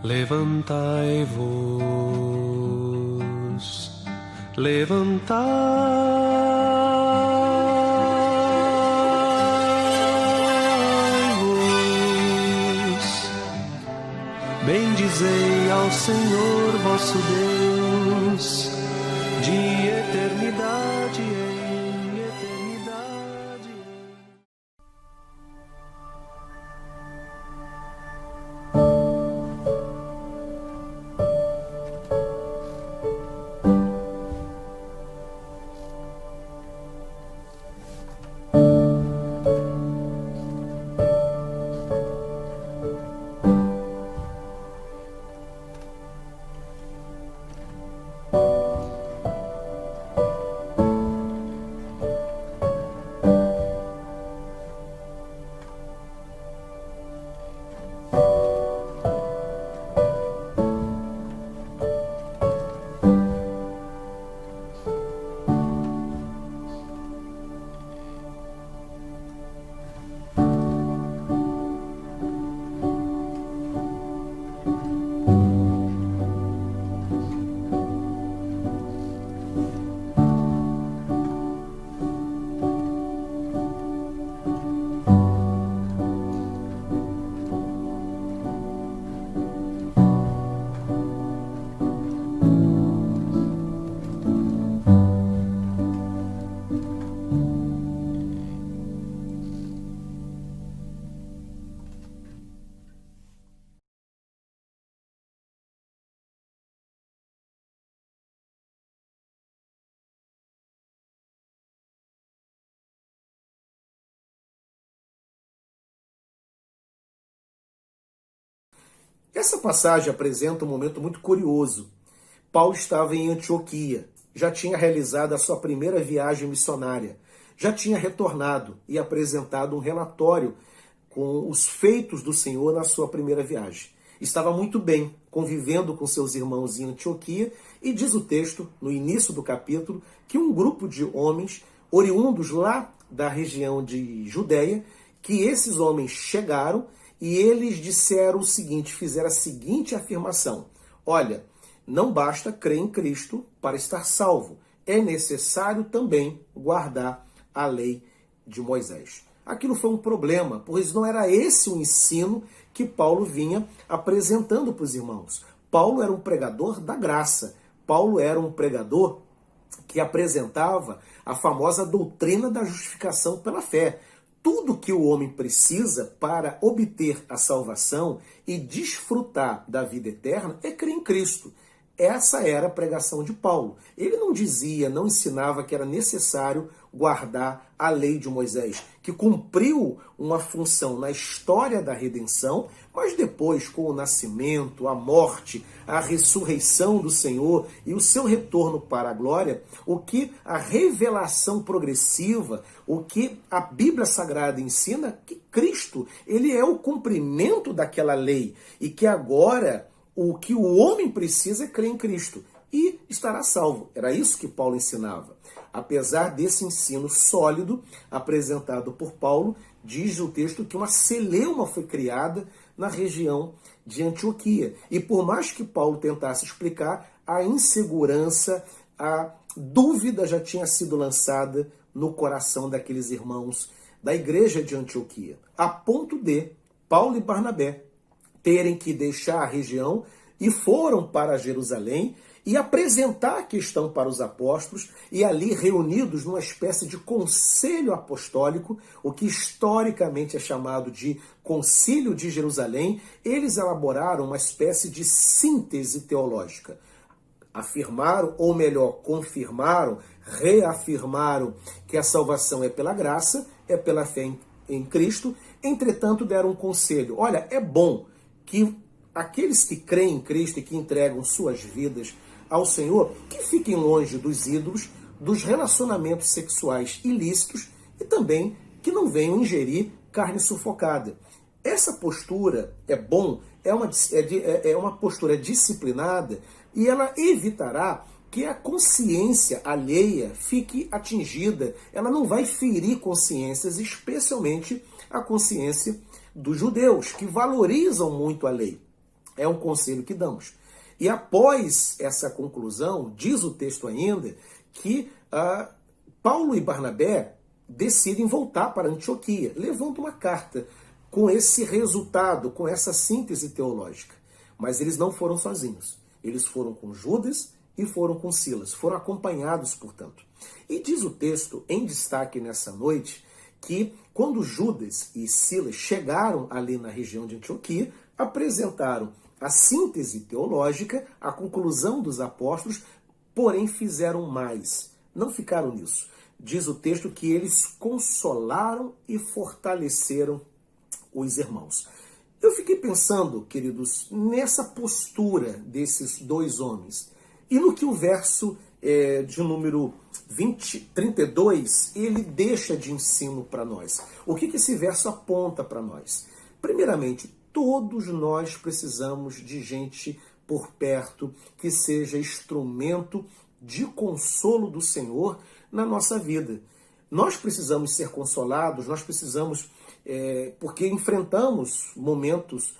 Levantai-vos, levantai-vos, bendizei ao Senhor vosso Deus, de eternidade em eternidade. Essa passagem apresenta um momento muito curioso. Paulo estava em Antioquia, já tinha realizado a sua primeira viagem missionária, já tinha retornado e apresentado um relatório com os feitos do Senhor na sua primeira viagem. Estava muito bem, convivendo com seus irmãos em Antioquia, e diz o texto, no início do capítulo, que um grupo de homens, oriundos lá da região de Judeia, que esses homens chegaram e eles disseram o seguinte, fizeram a seguinte afirmação: olha, não basta crer em Cristo para estar salvo, é necessário também guardar a lei de Moisés. Aquilo foi um problema, pois não era esse o ensino que Paulo vinha apresentando para os irmãos. Paulo era um pregador da graça, Paulo era um pregador que apresentava a famosa doutrina da justificação pela fé. Tudo que o homem precisa para obter a salvação e desfrutar da vida eterna é crer em Cristo. Essa era a pregação de Paulo. Ele não dizia, não ensinava que era necessário guardar a lei de Moisés, que cumpriu uma função na história da redenção, mas depois, com o nascimento, a morte, a ressurreição do Senhor e o seu retorno para a glória, o que a revelação progressiva, o que a Bíblia Sagrada ensina, que Cristo, ele é o cumprimento daquela lei e que agora o que o homem precisa é crer em Cristo e estará salvo. Era isso que Paulo ensinava. Apesar desse ensino sólido apresentado por Paulo, diz o texto que uma celeuma foi criada na região de Antioquia. E por mais que Paulo tentasse explicar, a insegurança, a dúvida já tinha sido lançada no coração daqueles irmãos da igreja de Antioquia, a ponto de Paulo e Barnabé terem que deixar a região e foram para Jerusalém e apresentar a questão para os apóstolos, e ali reunidos numa espécie de conselho apostólico, o que historicamente é chamado de Concílio de Jerusalém, eles elaboraram uma espécie de síntese teológica. Afirmaram, ou melhor, confirmaram, reafirmaram que a salvação é pela graça, é pela fé em Cristo. Entretanto, deram um conselho: olha, é bom que aqueles que creem em Cristo e que entregam suas vidas ao Senhor, que fiquem longe dos ídolos, dos relacionamentos sexuais ilícitos e também que não venham ingerir carne sufocada. Essa postura é bom, é uma postura disciplinada, e ela evitará que a consciência alheia fique atingida. Ela não vai ferir consciências, especialmente a consciência dos judeus, que valorizam muito a lei. É um conselho que damos. E após essa conclusão, diz o texto ainda que Paulo e Barnabé decidem voltar para Antioquia, levando uma carta com esse resultado, com essa síntese teológica. Mas eles não foram sozinhos. Eles foram com Judas e foram com Silas. Foram acompanhados, portanto. E diz o texto, em destaque nessa noite, que quando Judas e Silas chegaram ali na região de Antioquia, apresentaram a síntese teológica, a conclusão dos apóstolos, porém fizeram mais. Não ficaram nisso. Diz o texto que eles consolaram e fortaleceram os irmãos. Eu fiquei pensando, queridos, nessa postura desses dois homens. E no que o verso de número 32, ele deixa de ensino para nós. O que esse verso aponta para nós? Primeiramente, todos nós precisamos de gente por perto que seja instrumento de consolo do Senhor na nossa vida. Nós precisamos ser consolados, nós precisamos, porque enfrentamos momentos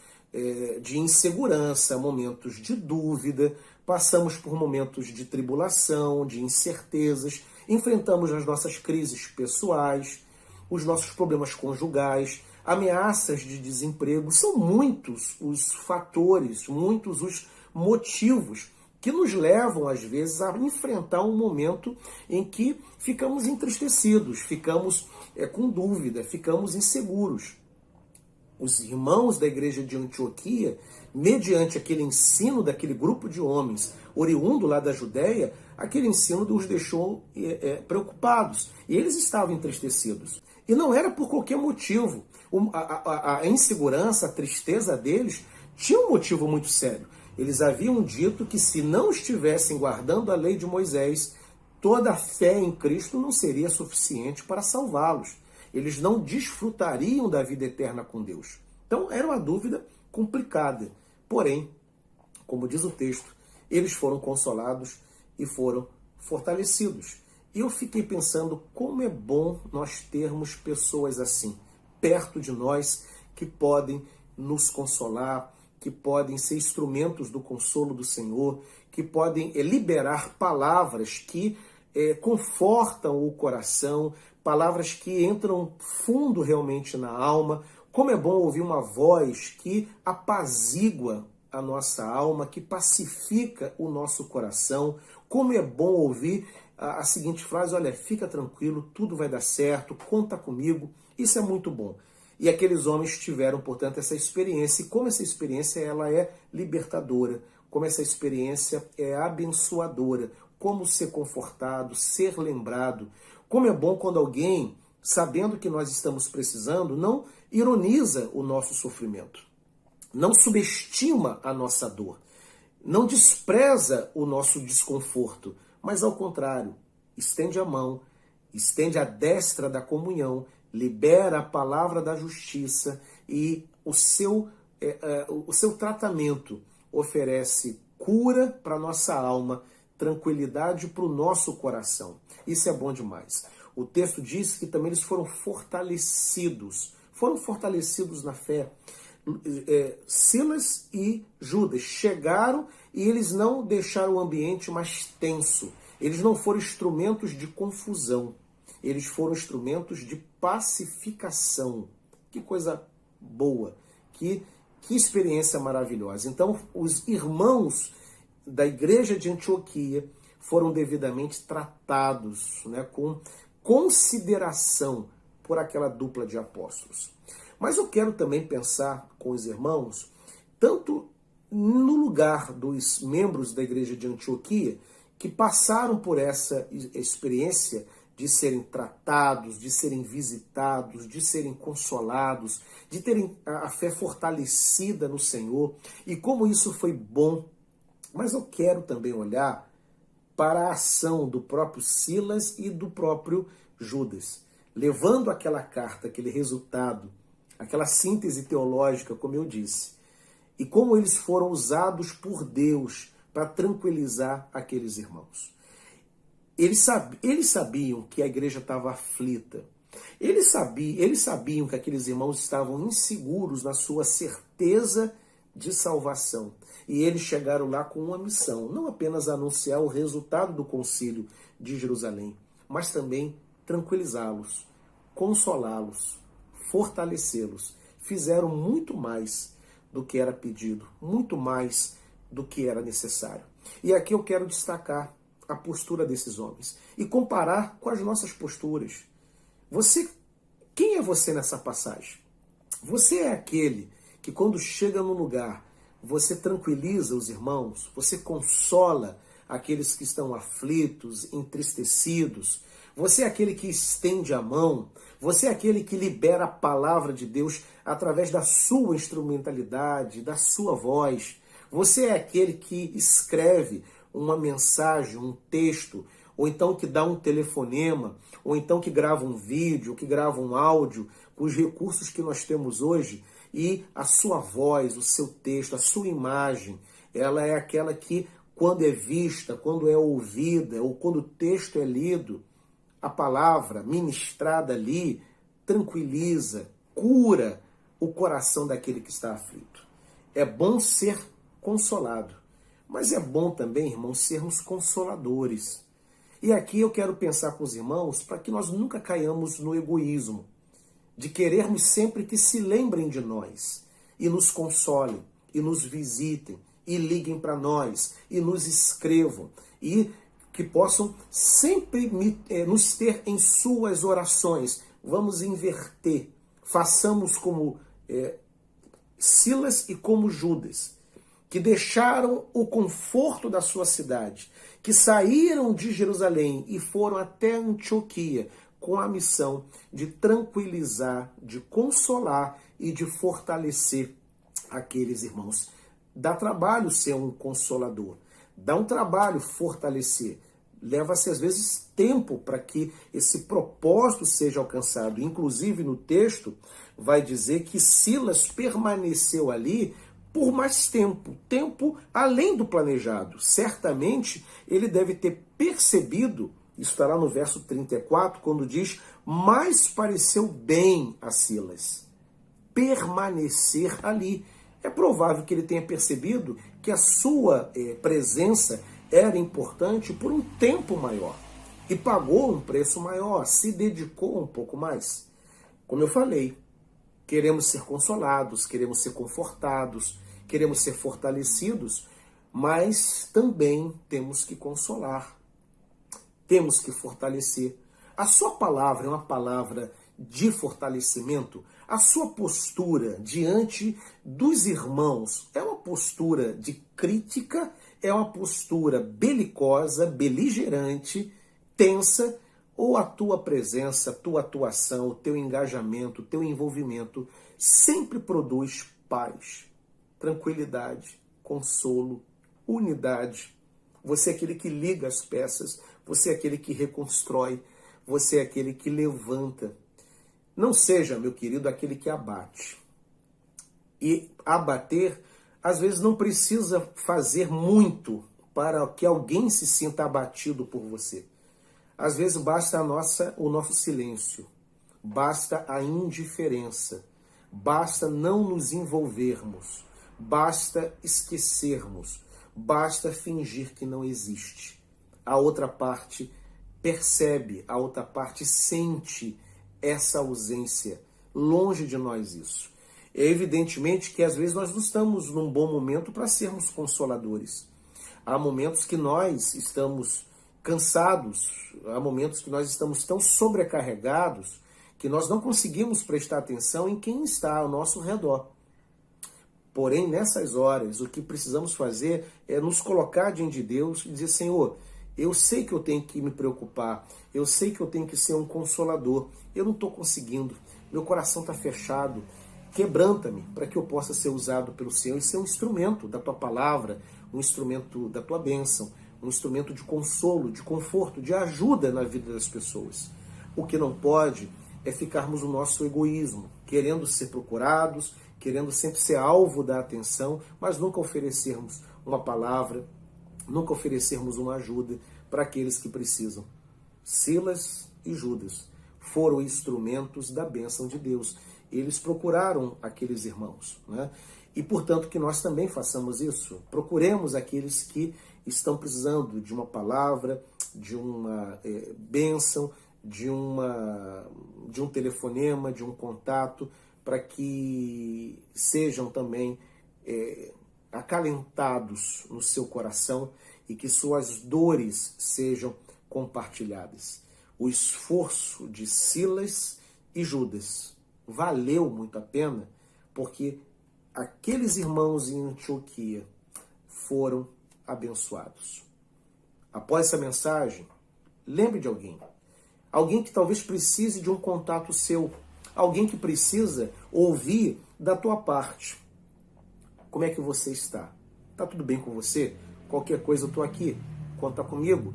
de insegurança, momentos de dúvida, passamos por momentos de tribulação, de incertezas, enfrentamos as nossas crises pessoais, os nossos problemas conjugais, ameaças de desemprego. São muitos os fatores, muitos os motivos que nos levam, às vezes, a enfrentar um momento em que ficamos entristecidos, ficamos com dúvida, ficamos inseguros. Os irmãos da igreja de Antioquia, mediante aquele ensino daquele grupo de homens, oriundo lá da Judéia, aquele ensino os deixou preocupados. E eles estavam entristecidos. E não era por qualquer motivo. A insegurança, a tristeza deles tinha um motivo muito sério. Eles haviam dito que se não estivessem guardando a lei de Moisés, toda a fé em Cristo não seria suficiente para salvá-los. Eles não desfrutariam da vida eterna com Deus. Então era uma dúvida complicada. Porém, como diz o texto, eles foram consolados e foram fortalecidos. E eu fiquei pensando como é bom nós termos pessoas assim, perto de nós, que podem nos consolar, que podem ser instrumentos do consolo do Senhor, que podem liberar palavras que confortam o coração, palavras que entram fundo realmente na alma. Como é bom ouvir uma voz que apazigua a nossa alma, que pacifica o nosso coração. Como é bom ouvir a seguinte frase: olha, fica tranquilo, tudo vai dar certo, conta comigo. Isso é muito bom. E aqueles homens tiveram, portanto, essa experiência. E como essa experiência ela é libertadora, como essa experiência é abençoadora, como ser confortado, ser lembrado. Como é bom quando alguém, sabendo que nós estamos precisando, não ironiza o nosso sofrimento, não subestima a nossa dor, não despreza o nosso desconforto, mas ao contrário, estende a mão, estende a destra da comunhão, libera a palavra da justiça e o seu tratamento oferece cura para a nossa alma, tranquilidade para o nosso coração. Isso é bom demais. O texto diz que também eles foram fortalecidos na fé. Silas e Judas chegaram e eles não deixaram o ambiente mais tenso. Eles não foram instrumentos de confusão. Eles foram instrumentos de pacificação. Que coisa boa. Que experiência maravilhosa. Então, os irmãos da igreja de Antioquia foram devidamente tratados, com consideração por aquela dupla de apóstolos. Mas eu quero também pensar com os irmãos, tanto no lugar dos membros da igreja de Antioquia, que passaram por essa experiência de serem tratados, de serem visitados, de serem consolados, de terem a fé fortalecida no Senhor, e como isso foi bom. Mas eu quero também olhar para a ação do próprio Silas e do próprio Judas, levando aquela carta, aquele resultado, aquela síntese teológica, como eu disse, e como eles foram usados por Deus para tranquilizar aqueles irmãos. Eles sabiam que a igreja estava aflita. Eles sabiam que aqueles irmãos estavam inseguros na sua certeza de salvação. E eles chegaram lá com uma missão, não apenas anunciar o resultado do concílio de Jerusalém, mas também tranquilizá-los, consolá-los, fortalecê-los. Fizeram muito mais do que era pedido, muito mais do que era necessário. E aqui eu quero destacar a postura desses homens e comparar com as nossas posturas. Quem é você nessa passagem? Você é aquele que quando chega no lugar, você tranquiliza os irmãos, você consola aqueles que estão aflitos, entristecidos, você é aquele que estende a mão, você é aquele que libera a palavra de Deus através da sua instrumentalidade, da sua voz, você é aquele que escreve uma mensagem, um texto, ou então que dá um telefonema, ou então que grava um vídeo, que grava um áudio, com os recursos que nós temos hoje, e a sua voz, o seu texto, a sua imagem, ela é aquela que, quando é vista, quando é ouvida, ou quando o texto é lido, a palavra ministrada ali tranquiliza, cura o coração daquele que está aflito. É bom ser consolado, mas é bom também, irmãos, sermos consoladores. E aqui eu quero pensar com os irmãos para que nós nunca caiamos no egoísmo, de querermos sempre que se lembrem de nós, e nos consolem, e nos visitem, e liguem para nós, e nos escrevam, e que possam sempre nos ter em suas orações. Vamos inverter, façamos como Silas e como Judas, que deixaram o conforto da sua cidade, que saíram de Jerusalém e foram até Antioquia com a missão de tranquilizar, de consolar e de fortalecer aqueles irmãos. Dá trabalho ser um consolador, dá um trabalho fortalecer, leva-se às vezes tempo para que esse propósito seja alcançado. Inclusive no texto vai dizer que Silas permaneceu ali por mais tempo além do planejado. Certamente ele deve ter percebido, isso está lá no verso 34, quando diz, mas pareceu bem a Silas permanecer ali. É provável que ele tenha percebido que a sua presença era importante por um tempo maior e pagou um preço maior, se dedicou um pouco mais. Como eu falei, queremos ser consolados, queremos ser confortados, queremos ser fortalecidos, mas também temos que consolar, temos que fortalecer. A sua palavra é uma palavra de fortalecimento, a sua postura diante dos irmãos é uma postura de crítica, é uma postura belicosa, beligerante, tensa, ou a tua presença, a tua atuação, o teu engajamento, o teu envolvimento sempre produz paz, tranquilidade, consolo, unidade. Você é aquele que liga as peças, você é aquele que reconstrói, você é aquele que levanta. Não seja, meu querido, aquele que abate. E abater, às vezes, não precisa fazer muito para que alguém se sinta abatido por você. Às vezes basta o nosso silêncio, basta a indiferença, basta não nos envolvermos, basta esquecermos, basta fingir que não existe. A outra parte percebe, a outra parte sente essa ausência. Longe de nós isso. É evidentemente que às vezes nós não estamos num bom momento para sermos consoladores. Há momentos que nós estamos cansados, há momentos que nós estamos tão sobrecarregados que nós não conseguimos prestar atenção em quem está ao nosso redor. Porém, nessas horas, o que precisamos fazer é nos colocar diante de Deus e dizer, Senhor, eu sei que eu tenho que me preocupar, eu sei que eu tenho que ser um consolador, eu não estou conseguindo, meu coração está fechado, quebranta-me para que eu possa ser usado pelo Senhor e ser um instrumento da tua palavra, um instrumento da tua bênção, um instrumento de consolo, de conforto, de ajuda na vida das pessoas. O que não pode é ficarmos no nosso egoísmo, querendo ser procurados, querendo sempre ser alvo da atenção, mas nunca oferecermos uma palavra, nunca oferecermos uma ajuda para aqueles que precisam. Silas e Judas foram instrumentos da bênção de Deus. Eles procuraram aqueles irmãos, né? E, portanto, que nós também façamos isso. Procuremos aqueles que estão precisando de uma palavra, de uma bênção, de um telefonema, de um contato, para que sejam também acalentados no seu coração e que suas dores sejam compartilhadas. O esforço de Silas e Judas valeu muito a pena, porque aqueles irmãos em Antioquia foram abençoados. Após essa mensagem, lembre de alguém. Alguém que talvez precise de um contato seu. Alguém que precisa ouvir da tua parte. Como é que você está? Está tudo bem com você? Qualquer coisa eu estou aqui. Conta comigo.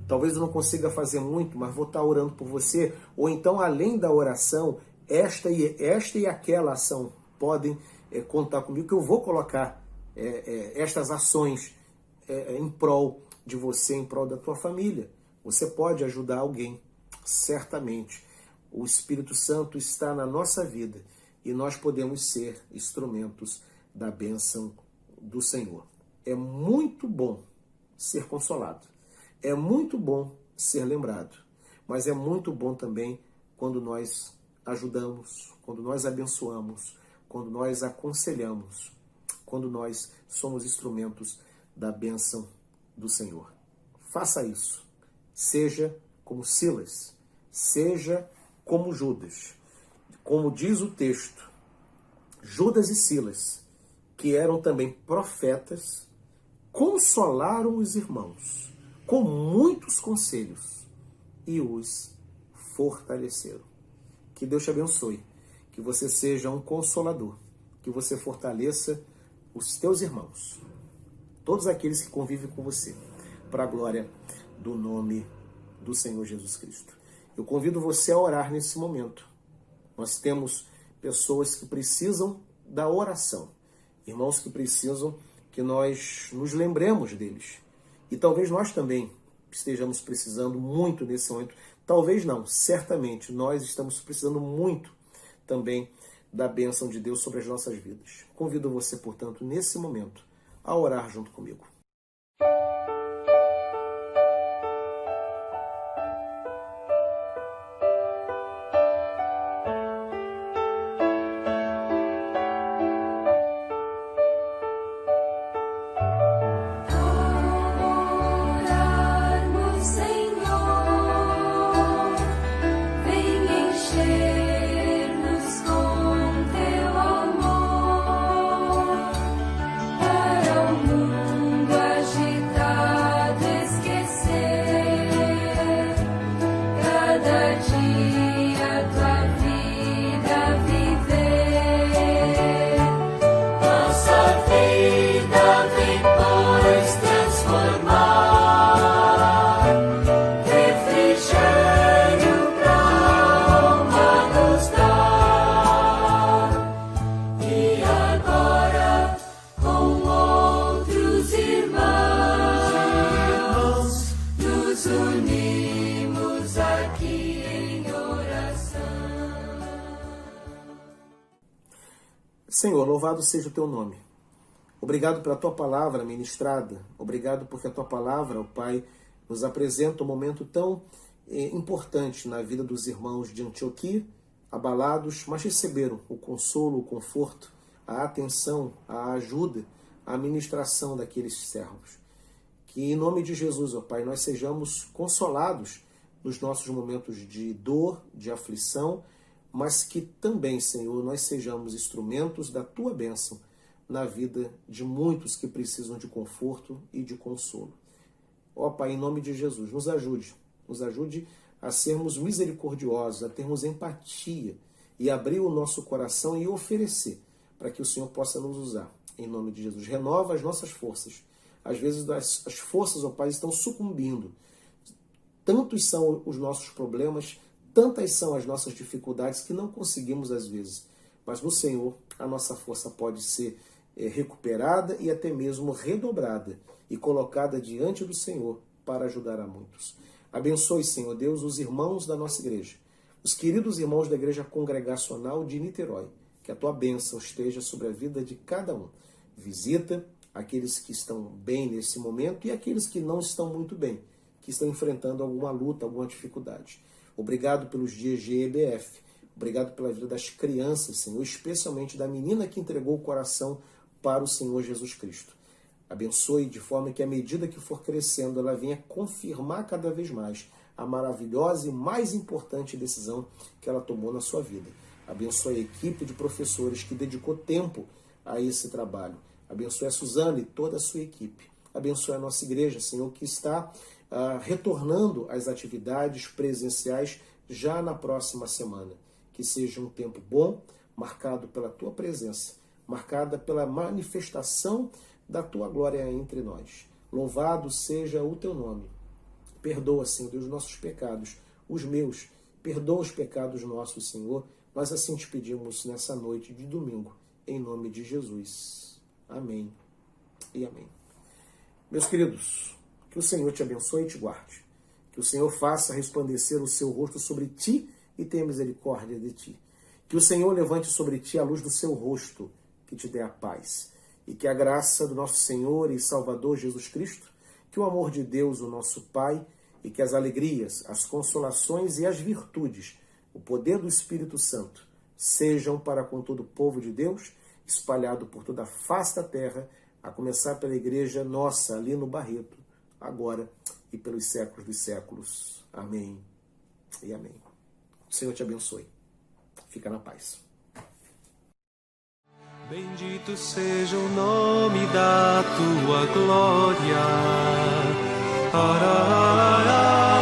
Talvez eu não consiga fazer muito, mas vou estar orando por você. Ou então, além da oração, esta e aquela ação podem contar comigo, que eu vou colocar estas ações em prol de você, em prol da tua família. Você pode ajudar alguém, certamente. O Espírito Santo está na nossa vida e nós podemos ser instrumentos da bênção do Senhor. É muito bom ser consolado. É muito bom ser lembrado. Mas é muito bom também quando nós ajudamos, quando nós abençoamos, quando nós aconselhamos, quando nós somos instrumentos da bênção do Senhor. Faça isso. Seja como Silas, seja como Judas. Como diz o texto, Judas e Silas, que eram também profetas, consolaram os irmãos com muitos conselhos e os fortaleceram. Que Deus te abençoe, que você seja um consolador, que você fortaleça os teus irmãos, todos aqueles que convivem com você, para a glória do nome do Senhor Jesus Cristo. Eu convido você a orar nesse momento. Nós temos pessoas que precisam da oração, irmãos que precisam que nós nos lembremos deles. E talvez nós também estejamos precisando muito nesse momento. Talvez não, certamente nós estamos precisando muito também da bênção de Deus sobre as nossas vidas. Convido você, portanto, nesse momento, a orar junto comigo. Senhor, louvado seja o teu nome. Obrigado pela tua palavra ministrada. Obrigado porque a tua palavra, ó Pai, nos apresenta um momento tão importante na vida dos irmãos de Antioquia, abalados, mas receberam o consolo, o conforto, a atenção, a ajuda, a ministração daqueles servos. Que em nome de Jesus, ó Pai, nós sejamos consolados nos nossos momentos de dor, de aflição, mas que também, Senhor, nós sejamos instrumentos da tua bênção na vida de muitos que precisam de conforto e de consolo. Ó Pai, em nome de Jesus, nos ajude a sermos misericordiosos, a termos empatia e abrir o nosso coração e oferecer para que o Senhor possa nos usar. Em nome de Jesus, renova as nossas forças. Às vezes as forças, ó Pai, estão sucumbindo. Tantos são os nossos problemas, tantas são as nossas dificuldades que não conseguimos às vezes. Mas no Senhor, a nossa força pode ser recuperada e até mesmo redobrada e colocada diante do Senhor para ajudar a muitos. Abençoe, Senhor Deus, os irmãos da nossa igreja, os queridos irmãos da Igreja Congregacional de Niterói, Que a tua bênção esteja sobre a vida de cada um. Visita aqueles que estão bem nesse momento e aqueles que não estão muito bem, que estão enfrentando alguma luta, alguma dificuldade. Obrigado pelos dias de EBF. Obrigado pela vida das crianças, Senhor, especialmente da menina que entregou o coração para o Senhor Jesus Cristo. Abençoe de forma que, à medida que for crescendo, ela venha confirmar cada vez mais a maravilhosa e mais importante decisão que ela tomou na sua vida. Abençoe a equipe de professores que dedicou tempo a esse trabalho. Abençoe a Suzana e toda a sua equipe. Abençoe a nossa igreja, Senhor, que está retornando às atividades presenciais já na próxima semana. Que seja um tempo bom, marcado pela tua presença, marcada pela manifestação da tua glória entre nós. Louvado seja o teu nome. Perdoa, Senhor Deus, os nossos pecados, os meus. Perdoa os pecados nossos, Senhor. Nós assim te pedimos nessa noite de domingo, em nome de Jesus. Amém e amém. Meus queridos, que o Senhor te abençoe e te guarde. Que o Senhor faça resplandecer o seu rosto sobre ti e tenha misericórdia de ti. Que o Senhor levante sobre ti a luz do seu rosto, que te dê a paz. E que a graça do nosso Senhor e Salvador Jesus Cristo, que o amor de Deus, o nosso Pai, e que as alegrias, as consolações e as virtudes, o poder do Espírito Santo, sejam para com todo o povo de Deus, espalhado por toda a face da terra, a começar pela igreja nossa, ali no Barreto, agora e pelos séculos dos séculos. Amém e amém. O Senhor te abençoe. Fica na paz. Bendito seja o nome da tua glória. Arará.